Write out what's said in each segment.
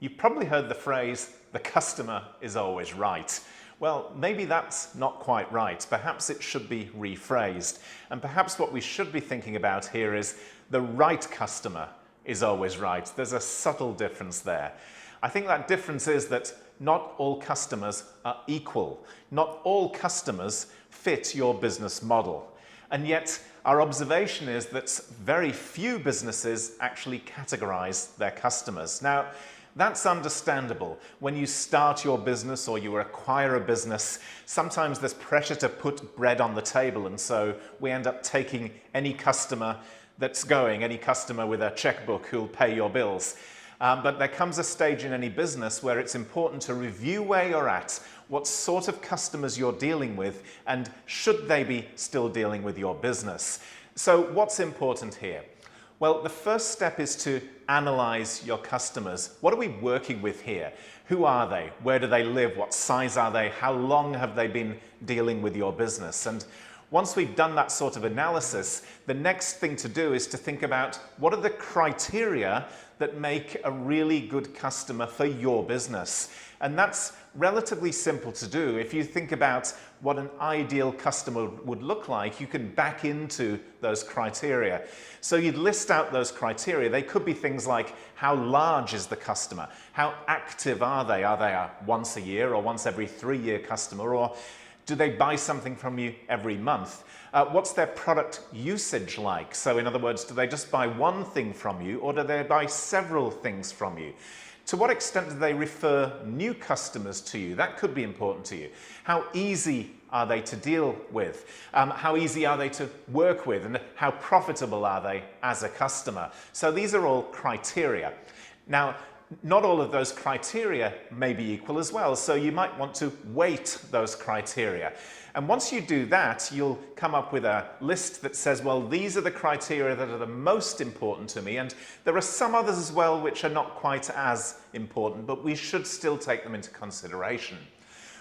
You've probably heard the phrase, the customer is always right. Well, maybe that's not quite right. Perhaps it should be rephrased. And perhaps what we should be thinking about here is the right customer is always right. There's a subtle difference there. I think that difference is that not all customers are equal. Not all customers fit your business model. And yet, our observation is that very few businesses actually categorize their customers. Now, that's understandable. When you start your business or you acquire a business, sometimes there's pressure to put bread on the table, and so we end up taking any customer that's going, any customer with a checkbook who'll pay your bills. But there comes a stage in any business where it's important to review where you're at, what sort of customers you're dealing with, and should they be still dealing with your business. So what's important here? Well, the first step is to analyze your customers. What are we working with here? Who are they? Where do they live? What size are they? How long have they been dealing with your business? And once we've done that sort of analysis, the next thing to do is to think about what are the criteria that make a really good customer for your business. And that's relatively simple to do. If you think about what an ideal customer would look like, you can back into those criteria. So you'd list out those criteria. They could be things like, how large is the customer? How active are they? Are they a once a year or once every 3-year customer? Or do they buy something from you every month? What's their product usage like? So in other words, do they just buy one thing from you, or do they buy several things from you? To what extent do they refer new customers to you? That could be important to you. How easy are they to deal with? How easy are they to work with? And how profitable are they as a customer? So these are all criteria. Now, not all of those criteria may be equal as well, so you might want to weight those criteria. And once you do that, you'll come up with a list that says, well, these are the criteria that are the most important to me, and there are some others as well which are not quite as important, but we should still take them into consideration.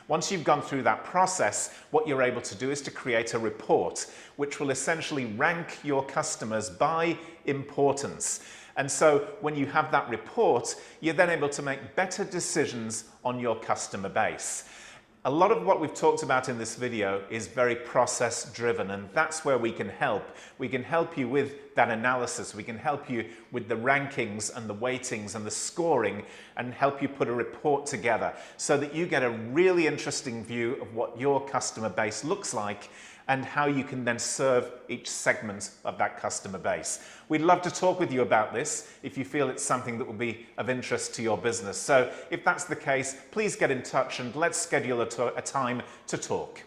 Once you've gone through that process, what you're able to do is to create a report which will essentially rank your customers by importance. And so when you have that report, you're then able to make better decisions on your customer base. A lot of what we've talked about in this video is very process driven, and that's where we can help. We can help you with that analysis. We can help you with the rankings and the weightings and the scoring, and help you put a report together so that you get a really interesting view of what your customer base looks like and how you can then serve each segment of that customer base. We'd love to talk with you about this if you feel it's something that will be of interest to your business. So if that's the case, please get in touch and let's schedule a time to talk.